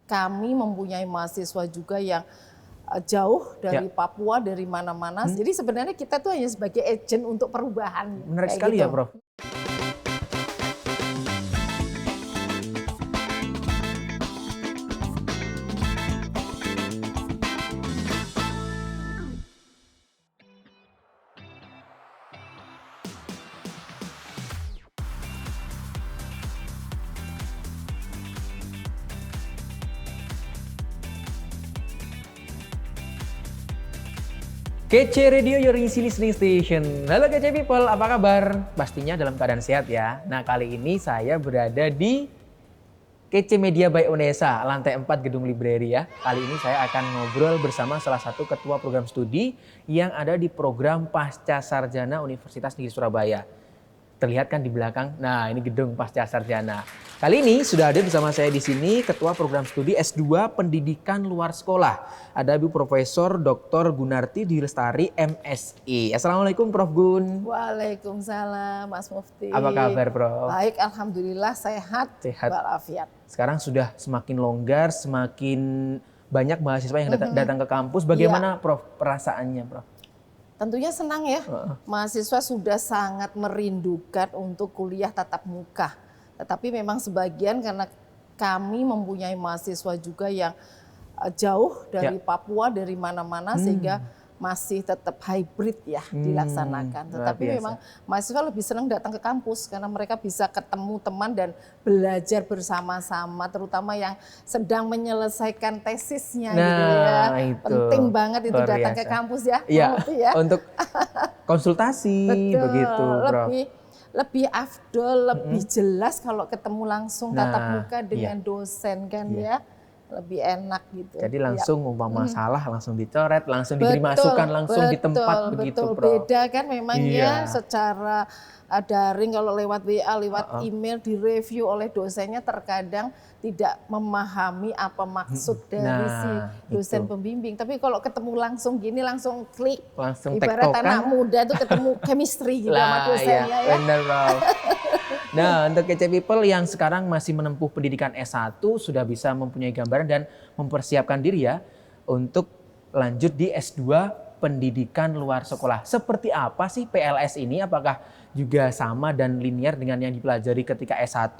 kami mempunyai mahasiswa juga yang jauh dari Papua, dari mana-mana. Jadi sebenarnya kita tuh hanya sebagai agent untuk perubahan. Menarik sekali ya, Prof. Kece Radio, your listening station. Halo Kece People, apa kabar? Pastinya dalam keadaan sehat ya. Nah, kali ini saya berada di Kece Media by Unesa, lantai 4 Gedung Library ya. Kali ini saya akan ngobrol bersama salah satu ketua program studi yang ada di program Pasca Sarjana Universitas Negeri Surabaya. Terlihat kan di belakang, nah ini gedung Pasca Sarjana. Kali ini sudah ada bersama saya di sini Ketua Program Studi S2 Pendidikan Luar Sekolah. Ada Ibu Profesor Dr. Gunarti Dwi Lestari, MSI. Assalamualaikum Prof Gun. Waalaikumsalam Mas Mufti. Apa kabar Prof? Baik, Alhamdulillah sehat. Walafiat. Sekarang sudah semakin longgar, semakin banyak mahasiswa yang datang ke kampus. Bagaimana Prof perasaannya Prof? Tentunya senang ya, mahasiswa sudah sangat merindukan untuk kuliah tatap muka. Tetapi memang sebagian karena kami mempunyai mahasiswa juga yang jauh dari Papua, dari mana-mana sehingga masih tetap hybrid ya dilaksanakan. Tetapi memang mahasiswa lebih senang datang ke kampus karena mereka bisa ketemu teman dan belajar bersama-sama, terutama yang sedang menyelesaikan tesisnya gitu ya. Itu penting banget itu datang ke kampus ya. Iya, untuk konsultasi. Begitu Prof. Lebih afdol, lebih jelas kalau ketemu langsung tatap muka dengan dosen kan ya. Lebih enak gitu. Jadi langsung umpama masalah langsung dicoret, langsung diberi masukan langsung di tempat begitu Prof. Beda kan memang ya secara daring kalau lewat WA, lewat email direview oleh dosennya terkadang tidak memahami apa maksud dari si dosen pembimbing. Tapi kalau ketemu langsung gini langsung klik. Langsung ibarat anak muda tuh ketemu chemistry gitu sama dosennya ya. Benar Prof. Nah, untuk Kece People yang sekarang masih menempuh pendidikan S1 sudah bisa mempunyai gambaran dan mempersiapkan diri ya untuk lanjut di S2 Pendidikan Luar Sekolah. Seperti apa sih PLS ini? Apakah juga sama dan linear dengan yang dipelajari ketika S1?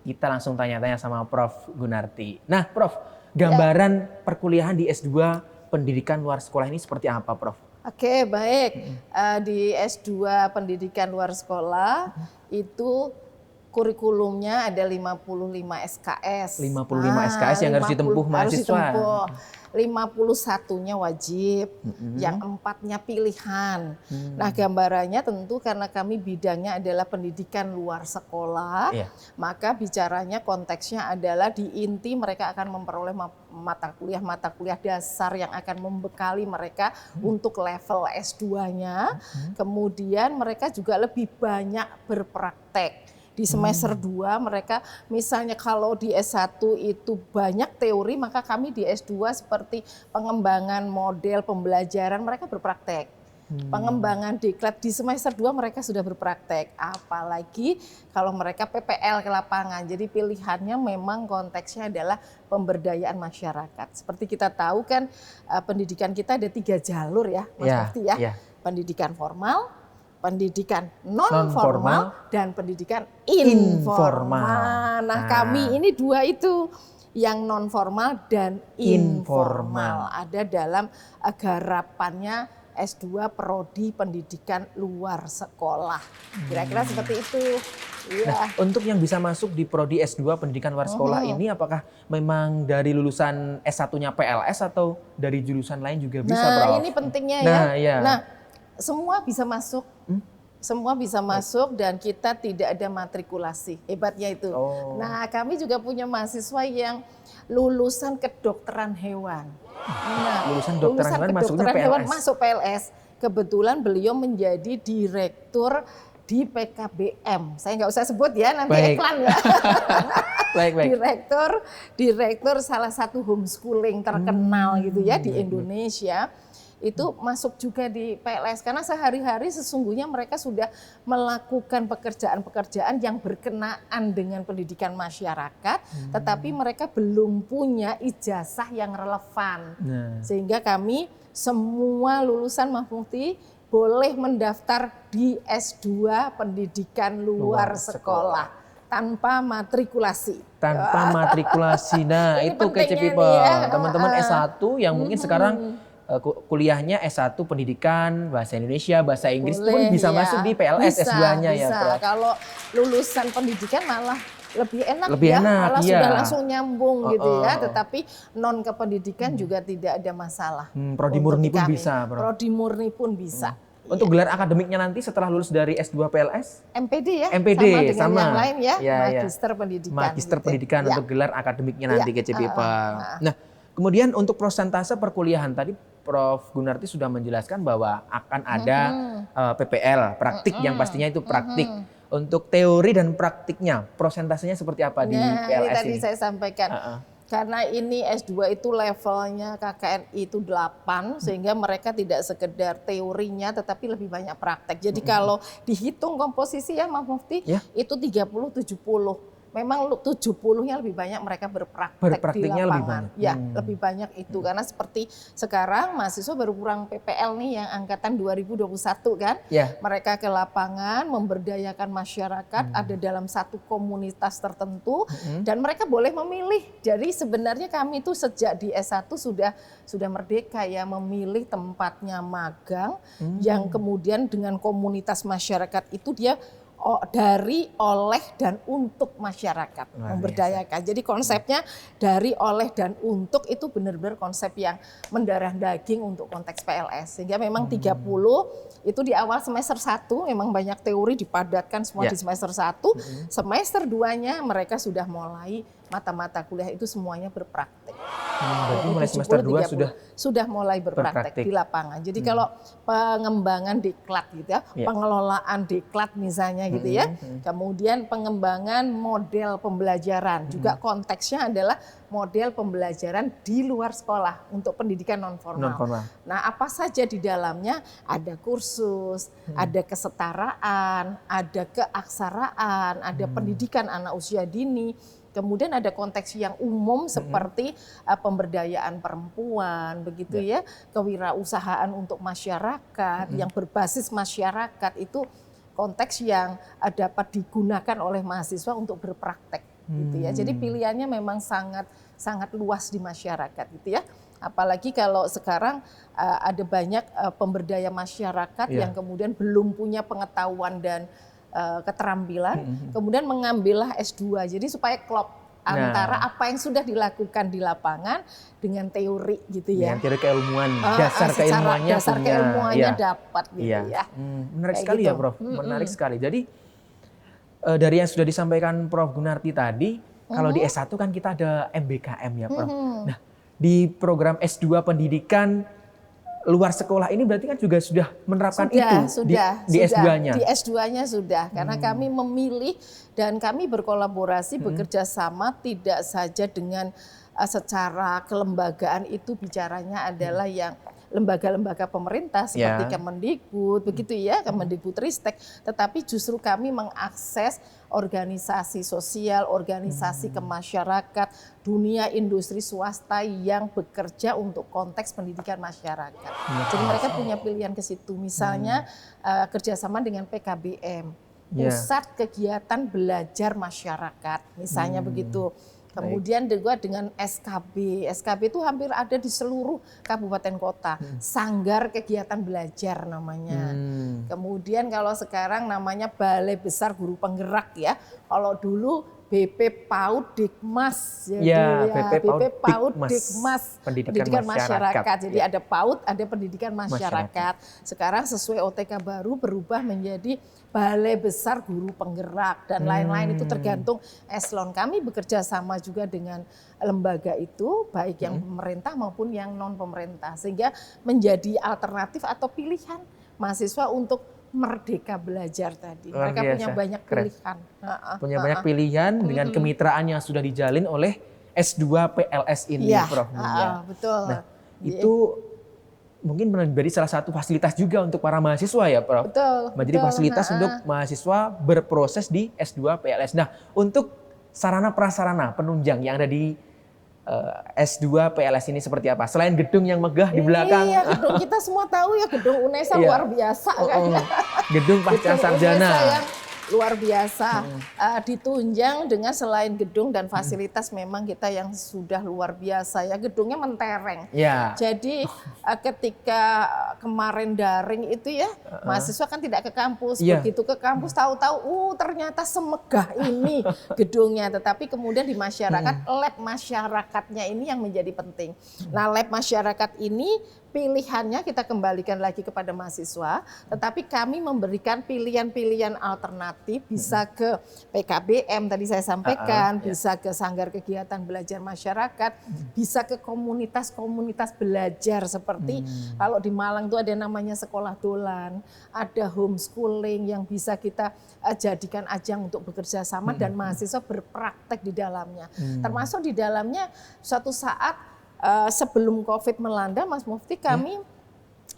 Kita langsung tanya-tanya sama Prof Gunarti. Nah, Prof, gambaran perkuliahan di S2 Pendidikan Luar Sekolah ini seperti apa, Prof? Oke, baik. Di S2 Pendidikan Luar Sekolah itu kurikulumnya ada 55 SKS. 55 SKS yang harus ditempuh mahasiswa. 51-nya wajib, yang 4-nya pilihan. Nah, gambarannya tentu karena kami bidangnya adalah pendidikan luar sekolah, maka bicaranya konteksnya adalah di inti mereka akan memperoleh mata kuliah dasar yang akan membekali mereka untuk level S2-nya. Kemudian mereka juga lebih banyak berpraktek. Di semester 2 mereka misalnya kalau di S1 itu banyak teori, maka kami di S2 seperti pengembangan model pembelajaran mereka berpraktek. Pengembangan diklat di semester 2 mereka sudah berpraktek. Apalagi kalau mereka PPL ke lapangan. Jadi pilihannya memang konteksnya adalah pemberdayaan masyarakat. Seperti kita tahu kan pendidikan kita ada 3 jalur ya Mas Mufti ya. Pendidikan formal, pendidikan non formal dan pendidikan informal. Nah, kami ini 2 itu, yang non formal dan informal ada dalam garapannya S2 Prodi Pendidikan Luar Sekolah. Kira-kira seperti itu. Nah, untuk yang bisa masuk di Prodi S2 Pendidikan Luar Sekolah ini apakah memang dari lulusan S1-nya PLS atau dari jurusan lain juga bisa, Prof? Nah, ini pentingnya ya. Nah, semua bisa masuk. Semua bisa masuk dan kita tidak ada matrikulasi. Hebatnya itu. Nah, kami juga punya mahasiswa yang lulusan kedokteran hewan. Nah, lulusan kedokteran hewan masuk PLS. Kebetulan beliau menjadi direktur di PKBM. Saya nggak usah sebut ya, nanti iklan ya. Direktur salah satu homeschooling terkenal gitu ya di Indonesia. itu masuk juga di PLS karena sehari-hari sesungguhnya mereka sudah melakukan pekerjaan-pekerjaan yang berkenaan dengan pendidikan masyarakat, tetapi mereka belum punya ijazah yang relevan. Sehingga kami semua lulusan Mahmufti boleh mendaftar di S2 pendidikan luar sekolah tanpa matrikulasi. Tanpa matrikulasi. Nah, itu kece people. Ya. Teman-teman S1 yang mungkin sekarang kuliahnya S1 pendidikan bahasa Indonesia, bahasa Inggris boleh, pun bisa masuk di PLS S2-nya ya, Prof. Kalau lulusan pendidikan malah lebih enak malah sudah langsung nyambung gitu ya. Tetapi non kependidikan juga tidak ada masalah. Prodi murni pun bisa, Prof. Prodi murni pun bisa. Untuk gelar akademiknya nanti setelah lulus dari S2 PLS? MPD ya, MPD sama dengan yang lain ya, Magister Pendidikan. Magister gitu. Pendidikan untuk gelar akademiknya nanti kece people. Nah, kemudian untuk prosentase perkuliahan tadi Prof. Gunarti sudah menjelaskan bahwa akan ada PPL, praktik yang pastinya itu praktik. Untuk teori dan praktiknya, prosentasenya seperti apa di PLS ini? Tadi saya sampaikan, karena ini S2 itu levelnya KKNI itu 8, sehingga mereka tidak sekedar teorinya, tetapi lebih banyak praktek. Jadi kalau dihitung komposisi ya Mas Mufti, itu 30-70. Memang 70-nya lebih banyak mereka berpraktek di lapangan. Lebih banyak. Ya, lebih banyak itu. Karena seperti sekarang mahasiswa baru kurang PPL nih yang angkatan 2021 kan. Mereka ke lapangan memberdayakan masyarakat, ada dalam satu komunitas tertentu dan mereka boleh memilih. Jadi sebenarnya kami itu sejak di S1 sudah merdeka ya memilih tempatnya magang yang kemudian dengan komunitas masyarakat itu dia dari, oleh, dan untuk masyarakat memberdayakan. Jadi konsepnya dari, oleh, dan untuk itu benar-benar konsep yang mendarah daging untuk konteks PLS. Sehingga memang 30 itu di awal semester 1 memang banyak teori dipadatkan semua di semester 1. Semester 2-nya mereka sudah mulai mata-mata kuliah itu semuanya berpraktek. Berarti mulai semester 2 sudah mulai berpraktek di lapangan. Jadi kalau pengembangan diklat gitu ya, pengelolaan diklat misalnya gitu ya, kemudian pengembangan model pembelajaran, juga konteksnya adalah model pembelajaran di luar sekolah untuk pendidikan non formal. Nah, apa saja di dalamnya? Ada kursus, ada kesetaraan, ada keaksaraan, ada pendidikan anak usia dini. Kemudian ada konteks yang umum seperti pemberdayaan perempuan, begitu ya, kewirausahaan untuk masyarakat yang berbasis masyarakat itu konteks yang dapat digunakan oleh mahasiswa untuk berpraktek, gitu ya. Jadi pilihannya memang sangat luas di masyarakat, gitu ya. Apalagi kalau sekarang ada banyak pemberdaya masyarakat yang kemudian belum punya pengetahuan dan keterampilan, kemudian mengambillah S2. Jadi supaya klop antara apa yang sudah dilakukan di lapangan dengan teori gitu ya. Dengan teori keilmuan, dasar keilmuannya dapat gitu ya. Menarik sekali ya Prof, menarik sekali. Jadi dari yang sudah disampaikan Prof Gunarti tadi, kalau di S1 kan kita ada MBKM ya Prof. Nah, di program S2 pendidikan luar sekolah ini berarti kan juga sudah menerapkan di S2-nya. Di S2-nya sudah, karena kami memilih dan kami berkolaborasi bekerja sama tidak saja dengan secara kelembagaan itu bicaranya adalah yang lembaga-lembaga pemerintah seperti Kemendikbud, begitu ya, Kemendikbudristek, tetapi justru kami mengakses organisasi sosial, organisasi kemasyarakat, dunia industri swasta yang bekerja untuk konteks pendidikan masyarakat. Jadi mereka punya pilihan ke situ, misalnya kerjasama dengan PKBM, Pusat Kegiatan Belajar Masyarakat, misalnya begitu. Kemudian juga dengan SKB. SKB itu hampir ada di seluruh kabupaten kota. Sanggar Kegiatan Belajar namanya. Kemudian kalau sekarang namanya Balai Besar Guru Penggerak ya. Kalau dulu BP PAUD Dikmas. BP PAUD Dikmas. Pendidikan Masyarakat. Jadi ada PAUD, ada Pendidikan Masyarakat. Sekarang sesuai OTK baru berubah menjadi Balai Besar Guru Penggerak dan lain-lain, itu tergantung eselon. Kami bekerja sama juga dengan lembaga itu, baik yang pemerintah maupun yang non pemerintah, sehingga menjadi alternatif atau pilihan mahasiswa untuk merdeka belajar tadi. Mereka punya banyak pilihan. Punya banyak pilihan dengan kemitraan yang sudah dijalin oleh S2 PLS ini, Prof. Betul. Nah, itu mungkin menjadi salah satu fasilitas juga untuk para mahasiswa ya Prof? Betul. Menjadi fasilitas untuk mahasiswa berproses di S2 PLS. Nah, untuk sarana prasarana penunjang yang ada di S2 PLS ini seperti apa? Selain gedung yang megah di belakang. Iya, gedung kita semua tahu ya, gedung UNESA luar biasa kan. Gedung pasca sarjana. Luar biasa, ditunjang dengan selain gedung dan fasilitas memang kita yang sudah luar biasa ya, gedungnya mentereng. Jadi ketika kemarin daring itu ya, mahasiswa kan tidak ke kampus, begitu ke kampus tahu-tahu ternyata semegah ini gedungnya, tetapi kemudian di masyarakat, lab masyarakatnya ini yang menjadi penting. Nah, lab masyarakat ini pilihannya kita kembalikan lagi kepada mahasiswa, tetapi kami memberikan pilihan-pilihan alternatif, bisa ke PKBM tadi saya sampaikan, bisa ke sanggar kegiatan belajar masyarakat, bisa ke komunitas-komunitas belajar seperti kalau di Malang itu ada namanya sekolah dolan, ada homeschooling yang bisa kita jadikan ajang untuk bekerja sama dan mahasiswa berpraktek di dalamnya. Termasuk di dalamnya suatu saat sebelum COVID melanda, Mas Mufti, kami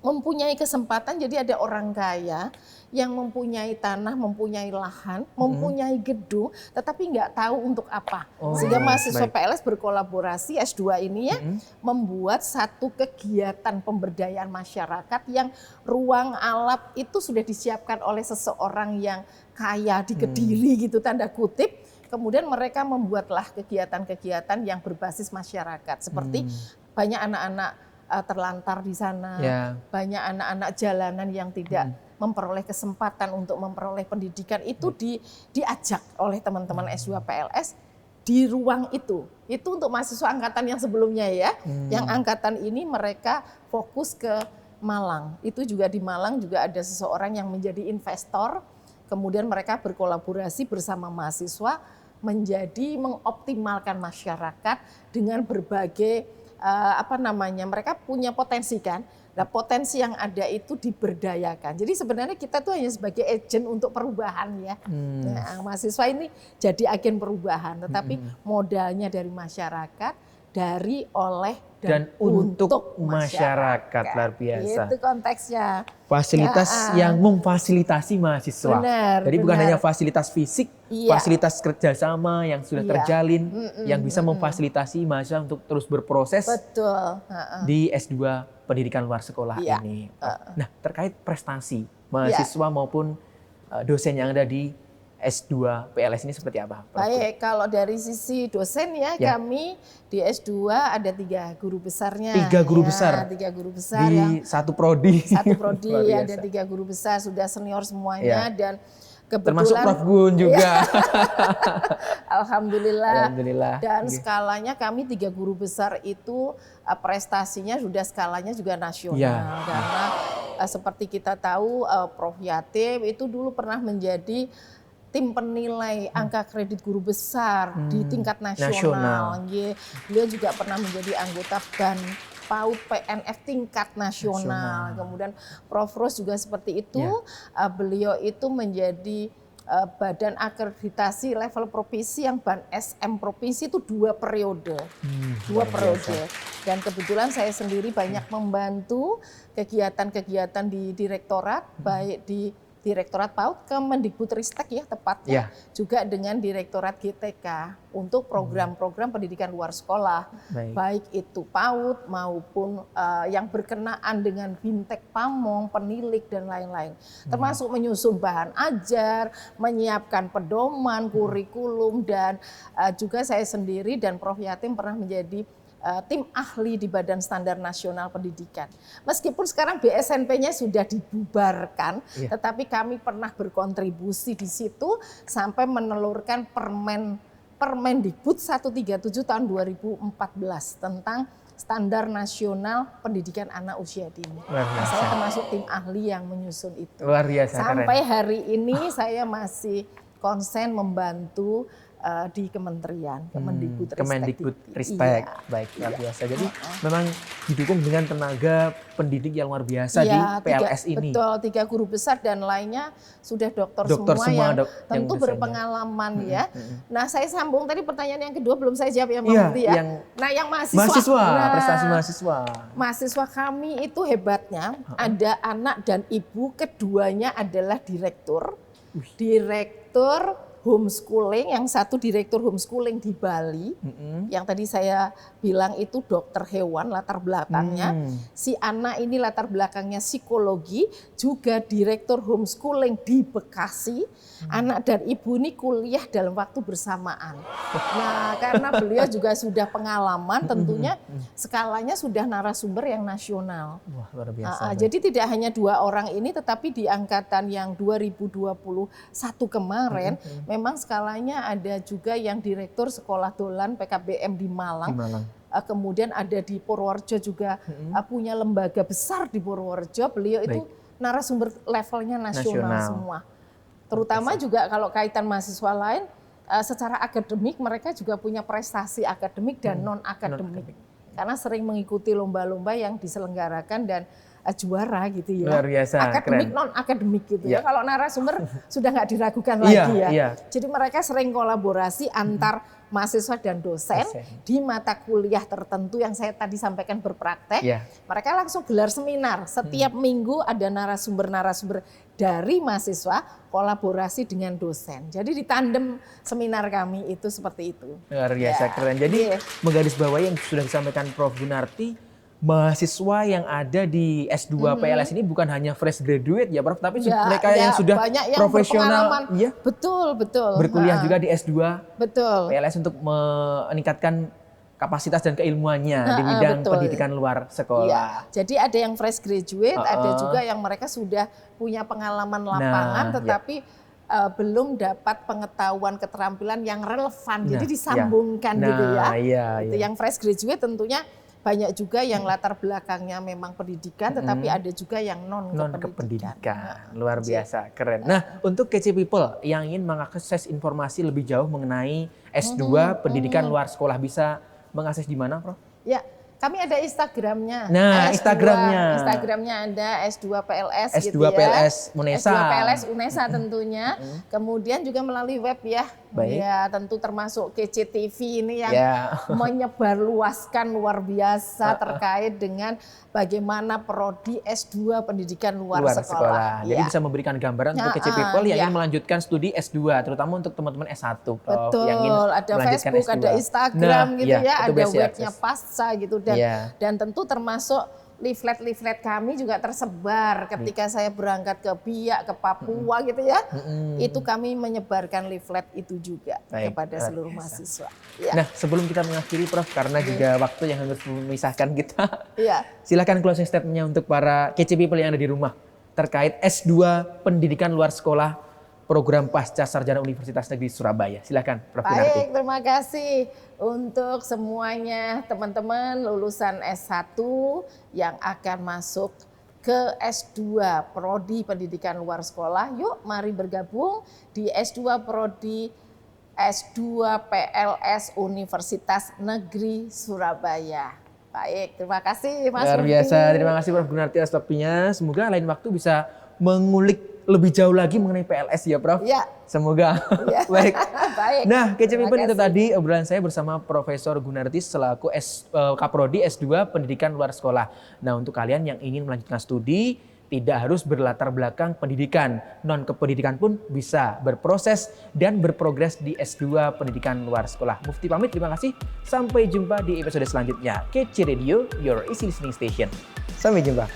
mempunyai kesempatan, jadi ada orang kaya yang mempunyai tanah, mempunyai lahan, mempunyai gedung, tetapi nggak tahu untuk apa. Sehingga mahasiswa PLS berkolaborasi S2 ini ya, membuat satu kegiatan pemberdayaan masyarakat yang ruang alat itu sudah disiapkan oleh seseorang yang kaya di Kediri gitu, tanda kutip. Kemudian mereka membuatlah kegiatan-kegiatan yang berbasis masyarakat. Seperti banyak anak-anak terlantar di sana, banyak anak-anak jalanan yang tidak memperoleh kesempatan untuk memperoleh pendidikan, itu diajak oleh teman-teman S2 PLS di ruang itu. Itu untuk mahasiswa angkatan yang sebelumnya ya. Yang angkatan ini mereka fokus ke Malang. Itu juga di Malang juga ada seseorang yang menjadi investor. Kemudian mereka berkolaborasi bersama mahasiswa menjadi mengoptimalkan masyarakat dengan berbagai mereka punya potensi kan. Nah, potensi yang ada itu diberdayakan. Jadi sebenarnya kita tuh hanya sebagai agent untuk perubahan ya. Nah, mahasiswa ini jadi agen perubahan, tetapi modalnya dari masyarakat, dari, oleh, dan untuk masyarakat. Luar biasa. Itu konteksnya. Fasilitas yang memfasilitasi mahasiswa. Jadi bukan hanya fasilitas fisik, fasilitas kerjasama yang sudah terjalin, yang bisa memfasilitasi mahasiswa untuk terus berproses di S2 pendidikan luar sekolah ini. Nah, terkait prestasi mahasiswa maupun dosen yang ada di S2 PLS ini seperti apa? Baik, kalau dari sisi dosen ya, kami di S2 ada 3 guru besarnya. 3 guru besar? 3 guru besar. Di satu prodi? Satu prodi, ada 3 guru besar, sudah senior semuanya. Dan kebetulan, termasuk Prof Gun juga. Alhamdulillah. Dan skalanya kami 3 guru besar itu prestasinya sudah skalanya juga nasional. Karena seperti kita tahu Prof Yatim itu dulu pernah menjadi tim penilai angka kredit guru besar di tingkat nasional. Beliau juga pernah menjadi anggota BAN PAUD PNF tingkat nasional. Kemudian Prof Ros juga seperti itu. Beliau itu menjadi badan akreditasi level provinsi yang BAN SM provinsi itu 2 periode. 2 periode. Dan kebetulan saya sendiri banyak membantu kegiatan-kegiatan di direktorat, baik di Direktorat PAUD ke Mendikbudristek ya tepatnya, juga dengan Direktorat GTK untuk program-program pendidikan luar sekolah, baik itu PAUD maupun yang berkenaan dengan Bintek Pamong, penilik dan lain-lain, termasuk menyusun bahan ajar, menyiapkan pedoman, kurikulum, dan juga saya sendiri dan Prof Yatim pernah menjadi tim ahli di Badan Standar Nasional Pendidikan. Meskipun sekarang BSNP-nya sudah dibubarkan, tetapi kami pernah berkontribusi di situ sampai menelurkan Permendikbud 137 tahun 2014 tentang Standar Nasional Pendidikan Anak Usia Dini. Saya termasuk tim ahli yang menyusun itu. Luar biasa. Sampai hari ini saya masih konsen membantu di kementerian, Kemendikbudristek. Baik, luar biasa. Jadi memang didukung dengan tenaga pendidik yang luar biasa di PLS ini. Betul, 3 guru besar dan lainnya sudah dokter semua yang tentu berpengalaman ya. Nah, saya sambung tadi pertanyaan yang kedua belum saya jawab ya, Mufti ya. Nah, yang mahasiswa, prestasi mahasiswa. Mahasiswa kami itu hebatnya ada anak dan ibu, keduanya adalah direktur homeschooling, yang satu direktur homeschooling di Bali, yang tadi saya bilang itu dokter hewan latar belakangnya. Si anak ini latar belakangnya psikologi, juga direktur homeschooling di Bekasi. Anak dan ibu ini kuliah dalam waktu bersamaan. Nah, karena beliau juga sudah pengalaman, tentunya skalanya sudah narasumber yang nasional. Wah, luar biasa. Jadi tidak hanya 2 orang ini, tetapi di angkatan yang 2021 kemarin, memang skalanya ada juga yang direktur sekolah dolan PKBM di Malang. Kemudian ada di Purworejo juga punya lembaga besar di Purworejo. Beliau itu narasumber levelnya nasional semua. Terutama juga kalau kaitan mahasiswa lain, secara akademik mereka juga punya prestasi akademik dan non-akademik. Karena sering mengikuti lomba-lomba yang diselenggarakan dan juara gitu ya. Luar biasa, akademik non-akademik gitu ya. Kalau narasumber sudah nggak diragukan lagi ya. Jadi mereka sering kolaborasi antar mahasiswa dan dosen di mata kuliah tertentu yang saya tadi sampaikan berpraktek. Mereka langsung gelar seminar. Setiap minggu ada narasumber-narasumber dari mahasiswa kolaborasi dengan dosen. Jadi di tandem seminar kami itu seperti itu. Luar biasa, keren. Jadi menggarisbawahi yang sudah disampaikan Prof. Gunarti, mahasiswa yang ada di S2 PLS ini bukan hanya fresh graduate ya Prof, tapi mereka yang sudah yang profesional, betul. Berkuliah juga di S2 betul. PLS untuk meningkatkan kapasitas dan keilmuannya di bidang pendidikan luar sekolah. Jadi ada yang fresh graduate, ada juga yang mereka sudah punya pengalaman lapangan, tetapi belum dapat pengetahuan keterampilan yang relevan, jadi disambungkan gitu ya. Itu yang fresh graduate tentunya banyak juga yang latar belakangnya memang pendidikan, tetapi ada juga yang non kependidikan. Luar biasa, keren. Nah, untuk KC People yang ingin mengakses informasi lebih jauh mengenai S2 pendidikan luar sekolah, bisa mengakses di mana, Prof? Ya, kami ada Instagramnya. Nah, Instagramnya ada S2 PLS S2 gitu ya. PLS Unesa. S2 PLS Unesa tentunya. Kemudian juga melalui web ya. Ya, tentu termasuk KCTV ini yang menyebarluaskan luar biasa terkait dengan bagaimana prodi S2 pendidikan luar sekolah. Jadi bisa memberikan gambaran untuk KC People yang ingin melanjutkan studi S2, terutama untuk teman-teman S1. Betul, yang ingin ada Facebook, S2. ada Instagram gitu ya, ada webnya akses. Pasca gitu. Dan tentu termasuk leaflet-leaflet kami juga tersebar ketika saya berangkat ke Biak, ke Papua gitu ya. Itu kami menyebarkan leaflet itu juga kepada seluruh mahasiswa. Nah, sebelum kita mengakhiri Prof, karena juga waktu yang harus memisahkan kita. Silakan closing statement-nya untuk para KC People yang ada di rumah terkait S2 pendidikan luar sekolah program pasca sarjana Universitas Negeri Surabaya. Silakan Prof. Gunarti. Baik, terima kasih untuk semuanya teman-teman lulusan S1 yang akan masuk ke S2 Prodi Pendidikan Luar Sekolah. Yuk mari bergabung di S2 Prodi S2 PLS Universitas Negeri Surabaya. Baik, terima kasih Mas Luar biasa, terima kasih Prof. Gunarti atas waktunya. Semoga lain waktu bisa mengulik lebih jauh lagi mengenai PLS ya Prof. Ya. Semoga. Baik. Baik. Nah, KC People itu tadi obrolan saya bersama Profesor Gunarti selaku Kaprodi S2 Pendidikan Luar Sekolah. Nah, untuk kalian yang ingin melanjutkan studi, tidak harus berlatar belakang pendidikan. Non kependidikan pun bisa berproses dan berprogres di S2 Pendidikan Luar Sekolah. Mufti pamit, terima kasih. Sampai jumpa di episode selanjutnya. KC Radio, your easy listening station. Sampai jumpa.